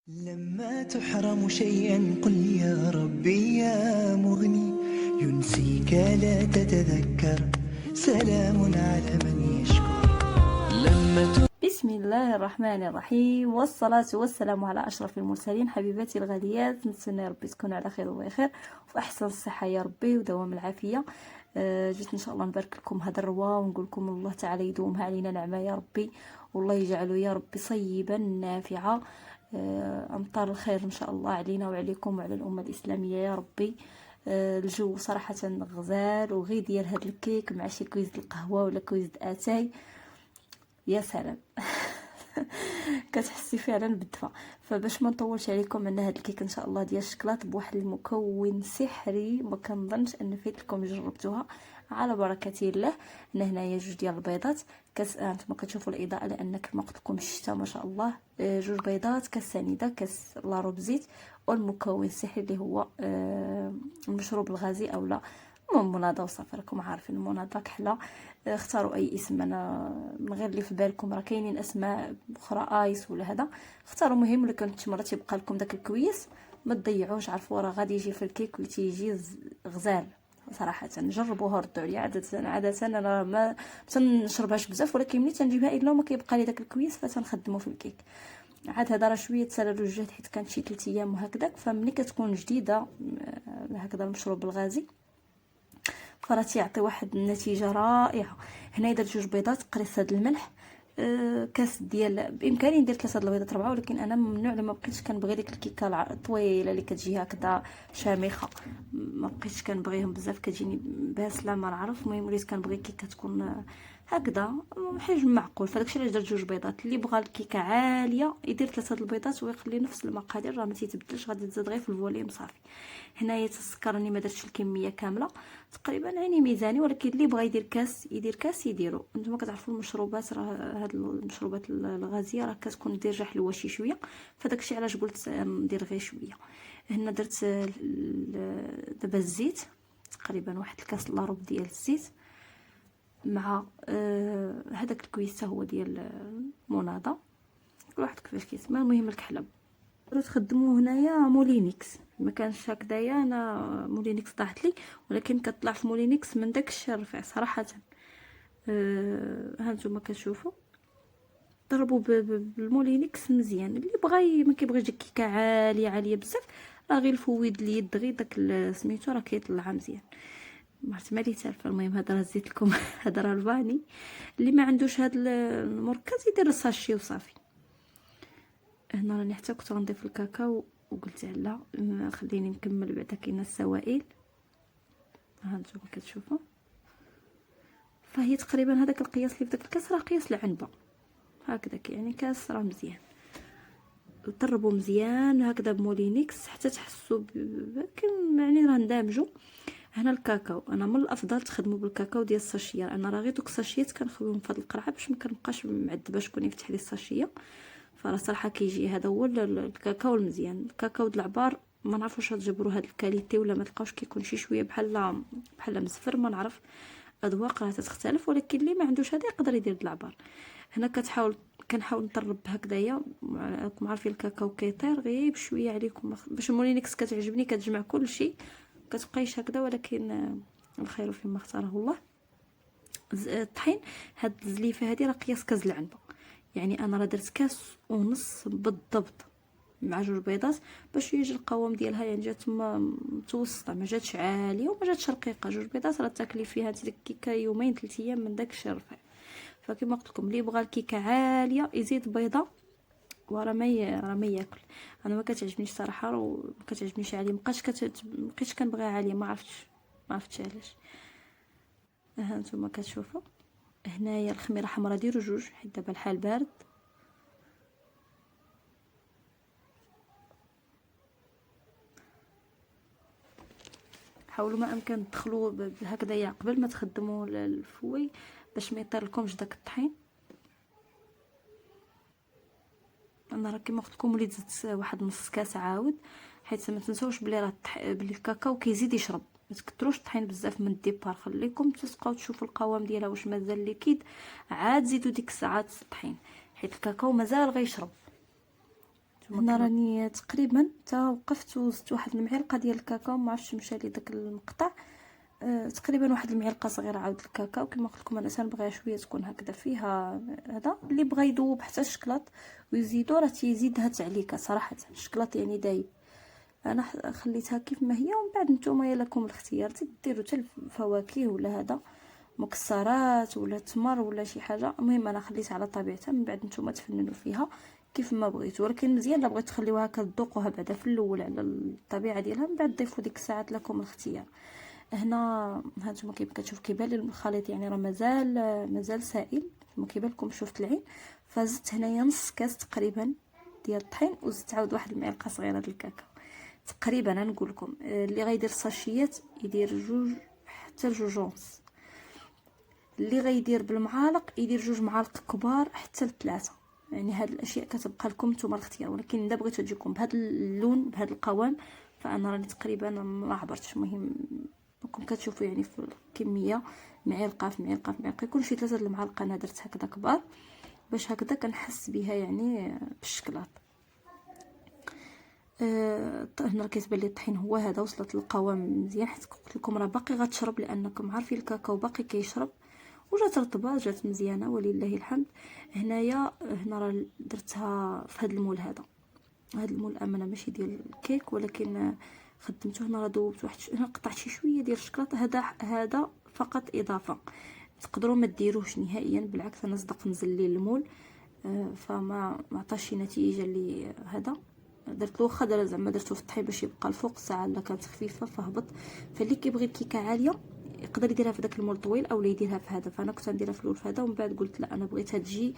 لما تحرم شيئا قل يا ربي يا مغني، ينسيك لا تتذكر، سلام على من يشكر. بسم الله الرحمن الرحيم، والصلاة والسلام على أشرف المرسلين. حبيباتي الغاليات، نتمنى يا ربي تكونوا على خير وبخير وفي أحسن الصحة يا ربي ودوام العافية. جيت إن شاء الله نبارك لكم هذا الروا ونقول لكم الله تعالى يدومها علينا نعمة يا ربي، والله يجعله يا ربي صيبا نافعة. أمطار الخير إن شاء الله علينا وعليكم وعلى الأمة الإسلامية يا ربي. الجو صراحة غزال وغي ديال هاد الكيك مع شي كويز القهوة ولا كويز اتاي، يا سلام. كتحسي فعلا بالدفى. فباش ما نطولش عليكم، عندنا هاد الكيك ان شاء الله ديال الشكلاط بواحد المكون سحري ما كنظنش ان فيت لكم جربتوها، على بركه الله. هنايا جوج ديال البيضات، كاس انتما كتشوفوا الاضاءه لان كما قلت لكم الشتاء ما شاء الله. جوج بيضات، كاس سنيده، كاس لارو بزيت، والمكون السحري اللي هو المشروب الغازي او لا مناضه وصافي. راكم عارفين المناضه كحله، اختاروا اي اسم، انا من غير اللي في بالكم، راه كاينين اسماء اخرى ايس ولا هذا، اختاروا. مهم ولا كنت مرات يبقى لكم داك الكويس ما تضيعوش، عرفوا راه غادي يجي في الكيك وتيجي غزال صراحه. جربوها ردوا عليا. عاده انا ما تنشربهاش بزاف، ولكن ملي تنجيبها الا ما كيبقى لي داك الكويس فتنخدمو في الكيك. عاد هذا راه شويه تسالى حيت كانت شي 3 ايام وهكذاك، فملي كتكون جديده هكذا المشروب الغازي فراه تيعطي واحد النتيجه رائعه. هنا درت جوج بيضات، قريصه د الملح، كاس ديال، بامكاني ندير 3 البيضات 4، ولكن انا من النوع اللي ما بقيتش كنبغي ديك الكيكه الطويله اللي كتجي هكذا شامخه، ما بقيتش كنبغيهم بزاف، كتجيني باسله ما نعرف. المهم وليت كنبغي كيكه تكون هكذا حجم معقول، فداكشي علاش درت جوج بيضات. اللي بغى الكيكه عاليه يدير 3 البيضات ويخلي نفس المقادير، راه ما تيتبدلش، غادي تزاد غير في الفوليوم صافي. هنايا السكر راني ما درتش الكميه كامله تقريبا، يعني ميزاني، ولكن اللي بغى يدير كاس يدير كاس يديرو. نتوما كتعرفوا المشروبات، راه هاد المشروبات الغازيه راه كتكون دير ريح حلوه شي شويه، فداكشي علاش قلت ندير غير شويه. هنا درت دابا الزيت، تقريبا واحد الكاس الا ربع ديال الزيت، مع هذاك الكويس هو ديال المناضه، كل واحد كيفاش كيسمى. المهم الكحله تخدموا هنايا مولينيكس، ما كانش هكذايا، انا مولينيكس طاحت لي، ولكن كطلع في مولينيكس من داك الشيء الرفيع صراحه. ها نتوما كتشوفوا ضربوا بالمولينيكس مزيان. اللي بغى ما كيبغيش ديك الكيكه عاليه بزاف، راه غير الفويد اليد غير داك سميتو راه كيطلع مزيان. ما عرفت مالي تالفه. المهم هذا راه زيت لكم هذا راه الفاني. اللي ما عندوش هذا المركز يدير الساشي وصافي. هنا راني حتى كنت غنضيف الكاكاو وقلت لا خليني نكمل بعدا كاينه السوائل. ها نتوما كتشوفوا، فهي تقريبا هذاك القياس اللي في داك الكاس راه قياس العنبه هكذاك، يعني كاس راه مزيان. طربوا مزيان هكذا بمولينيكس حتى تحسوا يعني راه ندمجوا. هنا الكاكاو، انا من الافضل تخدموا بالكاكاو ديال الساشيه، انا راه غير دوك الساشيات كنخويهم في هذه القرعه باش ما كنبقاش معذبه شكون يفتح لي الساشيه. فراه صراحه كيجي هذا هو الكاكاو المزيان. الكاكاو د العبار ما نعرفوش تجبروا هاد الكاليتي ولا ما تلقاوش، كيكون شي شويه بحال مزفر، ما نعرف، اذواق راه تختلف، ولكن اللي ما عندوش هذا يقدر يدير د العبار. هنا كنحاول نطرب هكذايا. راكم عارفين الكاكاو كيطير غير بشويه عليكم، باش مولينيكس كتعجبني كتجمع كل شيء، كتبقايش هكذا، ولكن الخير فيما اختاره الله. الطحين، هاد الزليفه هذه راه قياس كاس العنبه، يعني انا راه درت كاس ونص بالضبط مع جوج بيضات باش يجي القوام ديالها، يعني جات متوسطه، ما جاتش عاليه وما جاتش رقيقه. جوج بيضات راه تاكلي فيها انت ديك الكيكه يومين 3 ايام من داك الشيء الرفيع. فكما قلت لكم اللي بغى الكيكه عاليه يزيد بيضه، وراه ما ياكل. انا ما كتعجبنيش صراحه، وما كتعجبنيش عاليه، مابقيتش كنبغيها عاليه، ما عرفتش علاش. ها نتوما كتشوفوا هنايا الخميره حمراء ديروا جوج حيت دابا الحال بارد. حاولوا ما امكن تدخلوا هكذايا قبل ما تخدموا الفوي باش ما يطير لكمش داك الطحين. انا راه كيما قلت لكم وليت زدت واحد نص كاس عاود، حيت ما تنساوش بلي راه بلي الكاكاو كيزيد يشرب، ما تكثروش الطحين بزاف من الديبار، خليكم تسقاو تشوفوا القوام ديالها واش مازال ليكيد، عاد زيدوا ديك الساعات الطحين، حيت الكاكاو مازال غيشرب. هنا راني تقريبا تا وقفت وزدت واحد المعلقه ديال الكاكاو، ما عرفتش مشى لي داك المقطع. تقريبا واحد المعلقه صغيره عاود الكاكاو. كما قلت لكم انا تنبغيها شويه تكون هكذا فيها هذا. اللي بغى يذوب حتى الشكلاط ويزيدو راه تيزيدها تعليكه صراحه. الشكلاط يعني دايب، انا خليتها كيف ما هي، ومن بعد نتوما يا لكم الاختيار، تديروا حتى الفواكه ولا هذا مكسرات ولا تمر ولا شي حاجه. المهم انا خليتها على طبيعتها، من بعد نتوما تفننوا فيها كيف ما بغيتوا. ولكن مزيان لا بغيتوا تخليوها هكا تذوقوها بعدا في الاول على الطبيعه ديالها، من بعد ضيفوا ديك الساعات لكم الاختيار. هنا هانتوما كيف كتشوف كيبان لي الخليط يعني راه مازال سائل كما كيبان لكم، شفت العين. فزدت هنايا نص كاس تقريبا ديال الطحين، وزدت عاود واحد المعلقه صغيره ديال الكاكاو تقريبا. نقول لكم اللي غيدير الساشيات يدير جوج حتى لجوج ونص، اللي غيدير بالمعالق يدير 2 معالق كبار حتى ل3. يعني هاد الاشياء كتبقى لكم نتوما الاختيار، ولكن اذا بغيتو تجيكم بهذا اللون بهذا القوام فانا راني تقريبا ما عبرتش. المهم راكم كتشوفوا يعني في الكميه معلقه في معلقه في معلقه، يكون شي 3 المعالق انا درت هكذا كبار باش هكذا كنحس بها يعني بالشكلاط. هنا كيتبان لي الطحين هو هذا وصلت للقوام مزيان، حيت قلت لكم راه باقي غتشرب لانكم عارفين الكاكاو باقي كيشرب، وجات رطبه جات مزيانه ولله الحمد. هنا راه درتها في هذا المول. هذا المول امانه ماشي ديال الكيك، ولكن خدمته. هنا راه ذوبت واحد هنا قطعت شويه ديال الشكلاط. هذا فقط اضافه، تقدروا ما ديروش نهائيا. بالعكس انا صدق نزل لي المول فما عطاش شي نتيجه اللي هذا. درت له خضره زعما درتو في الطحين باش يبقى الفوق الساعه اللي كانت خفيفه فهبط. فاللي كيبغي الكيكه عاليه يقدر يديرها في داك المول طويل او يديرها في هذا. فانا كنت نديرها في الاول في هذا، ومن بعد قلت لا انا بغيتها تجي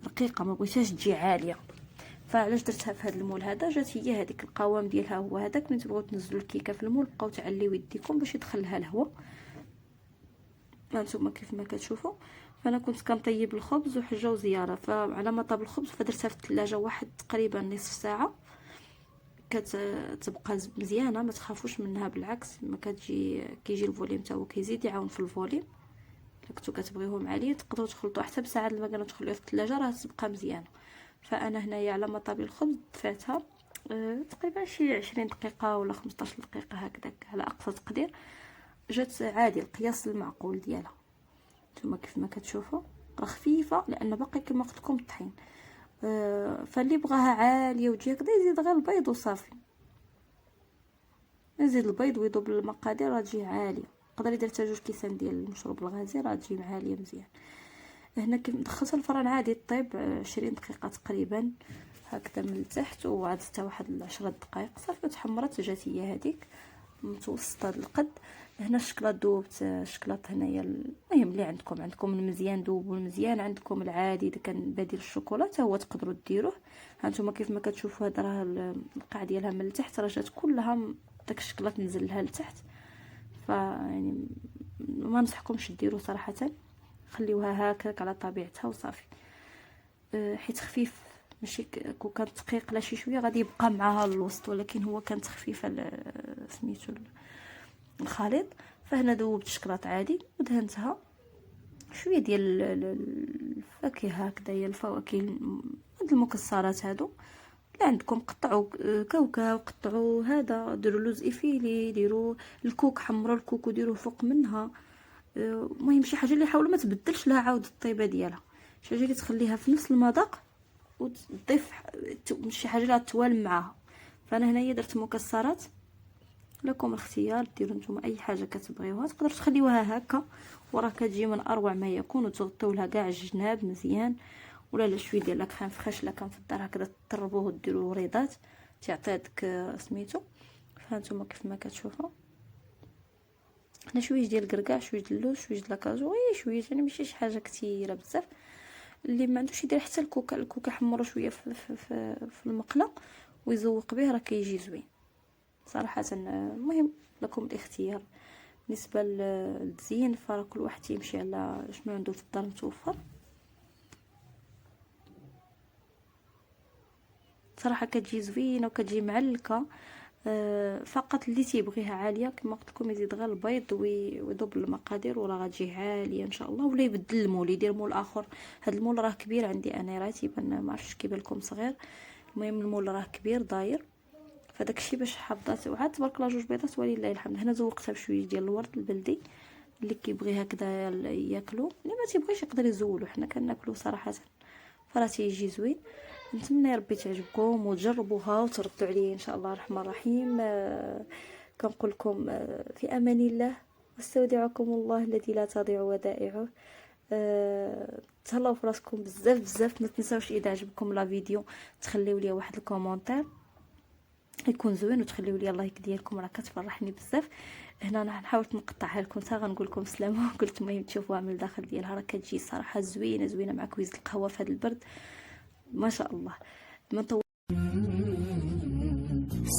رقيقه ما بغيتهاش تجي عاليه، فعلاش درتها في هذا المول. هذا جات هي هذيك القوام ديالها هو هذاك. ملي تبغيو تنزلوا الكيكه في المول بقاو تعليو يديكم باش يدخلها الهواء. هانتوما كيف ما كتشوفوا. فانا كنت كنطيب الخبز وحجه وزياره، فعلى ما طاب الخبز فدرتها في الثلاجه واحد تقريبا نصف ساعه كتبقى مزيانه. ما تخافوش منها، بالعكس ما كتجي كيجي الفوليوم حتى هو كيزيد يعاون في الفوليوم. الا كنتو كتبغيوهم عاليين تقدروا تخلطوا حتى بساعه ما كانوا تخليوها في الثلاجه راه تبقى مزيانه. فانا هنايا على ما طاب الخبز دفعتها تقريبا شي 20 دقيقه ولا 15 دقيقه هكذاك على اقصى تقدير. جات عادي القياس المعقول ديالها. نتوما كيف ما كتشوفوا راه خفيفه لان باقي كما قلت لكم الطحين. فاللي بغاها عاليه وتجي هكذا يزيد غير البيض وصافي، يزيد البيض ويذوب المقادير راه تجي عاليه. يقدر يدير حتى 2 كيسان ديال المشروب الغازي راه تجي عاليه مزيان. هنا كيف دخلتها الفران عادي طيب 20 دقيقه تقريبا هكذا من التحت، وعاد حتى واحد 10 دقائق صافي تحمرت جات هي هذيك متوسطه القد. هنا الشكلاط ذوبت. الشكلاط هنايا المهم اللي عندكم المزيان ذوب، والمزيان عندكم العادي اذا كان بديل الشوكولا حتى هو تقدروا ديروه. هانتوما كيف ما كتشوفوا هذا راه القاع ديالها من التحت راه جات كلها داك الشكلاط نزل لها لتحت. فيعني ما نصحكمش ديروا صراحه، خليوها هكاك على طبيعتها وصافي. حيت خفيف ماشي كو كان دقيق لا شي شويه غادي يبقى معاها الوسط، ولكن هو كانت خفيفه سميتو الخليط. فهنا ذوبت الشكلاط عادي ودهنتها شويه ديال الفاكهه هكذايا الفواكه هاد المكسرات هادو اللي عندكم. قطعوا كاوكاو، قطعوا هذا، ديروا لوز افيلي، ديروا الكوك، حمروا الكوك وديروه فوق منها. المهم شي حاجه اللي حاولوا ما تبدلش لها عاود الطيبه ديالها، شي حاجه اللي تخليها في نفس المذاق وتضيف شي حاجه اللي توالم معاها. فانا هنايا درت مكسرات، لكم الاختيار ديروا نتوما اي حاجه كتبغيوها. تقدروا تخليوها هكا وراه كتجي من اروع ما يكون، وتغطيو لها كاع الجناب مزيان، ولا لا شويه ديال لاكريم فريش لا كان في الدار هكذا تطربوه وديروا ريضات تعطي داك سميتو. فهانتوما كيف ما كتشوفوا هنا شويه ديال الكركاع، شويه ديال اللوز، شويه ديال لاكاجو، شويه يعني ماشي شي حاجه كثيره بزاف. اللي ما عندوش يدير حتى الكوكا حمرو شويه في المقله ويزوق به راه كيجي زوين صراحه. المهم لكم الاختيار. بالنسبه للتزيين فراه كل واحد تيمشي على شنو عنده في الدار متوفر. صراحه كتجي زوينه وكتجي معلكه. فقط اللي تيبغيها عاليه كما قلت لكم يزيد غير البيض ويذوب المقادير وراه غتجي عاليه ان شاء الله. ولا يبدل المول يدير مول اخر. هذا المول راه كبير عندي انا راه تيبان ما عرفتش كيبان لكم صغير، المهم المول راه كبير داير، فداك الشيء باش حافظات. وعاد تبارك الله 2 بيضات ولله الحمد. هنا زوقتها بشويه ديال الورد البلدي، اللي كيبغي هكذا ياكلو، اللي ما تيبغيش يقدر يزولو، حنا كناكلو صراحه، فراه تيجي زوين. نتمنى يا ربي تعجبكم وتجربوها وتردوا عليا ان شاء الله الرحمن الرحيم. كنقول لكم في امان الله، واستودعكم الله الذي لا تضيع ودائعه. تهلاو فراسكم بزاف بزاف. ما تنساوش اذا عجبكم لا فيديو تخليو لي واحد الكومونتير يكون زوين، وتخليو لي اللايك ديالكم، راه كتفرحني بزاف. هنا انا نحاول نقطعها لكم حتى غنقول لكم سلامه. قلت المهم تشوفوها من الداخل ديالها، راه كتجي صراحه زوينه زوينه مع كويس القهوه في هذا البرد ما شاء الله. ما طول.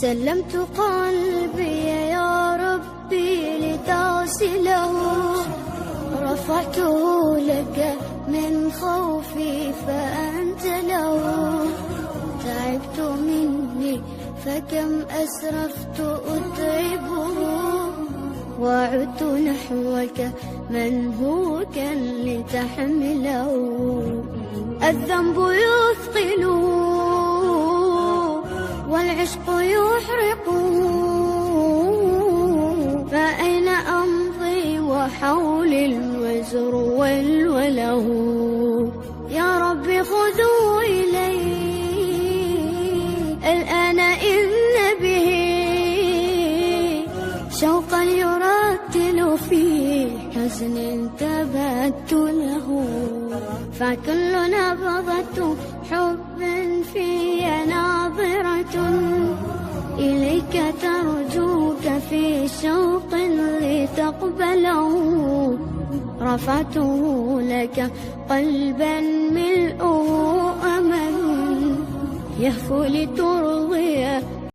سلمت قلبي يا ربي لتصله، رفعته لك من خوفي فأنت له. تعبت مني فكم أسرفت أتعبه، وعدت نحوك منهوكا لتحمله. الذنب يثقل والعشق يحرق، فأين أمضي وحولي الوزر والوله. يا ربي خذوا إلي الآن إن به شوقا يرتل في حزن تبت له. فكل نبضة حب في ناظرة إليك ترجوك في شوق لتقبله. رفعته لك قلبا ملؤه أمل يهفو لترى